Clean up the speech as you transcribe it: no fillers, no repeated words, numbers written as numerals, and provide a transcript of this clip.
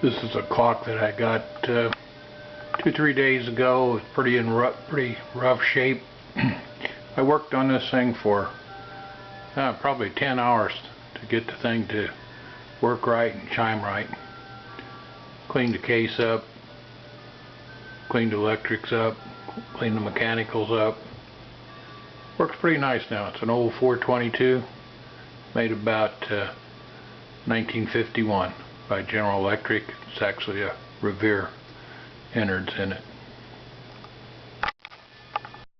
This is a clock that I got 2-3 days ago. It's pretty rough shape. I worked on this thing for probably 10 hours to get the thing to work right and chime right. Cleaned the case up, cleaned the electrics up, cleaned the mechanicals up. Works pretty nice now. It's an old 422 made about 1951 by General Electric. It's actually a Revere innards in it.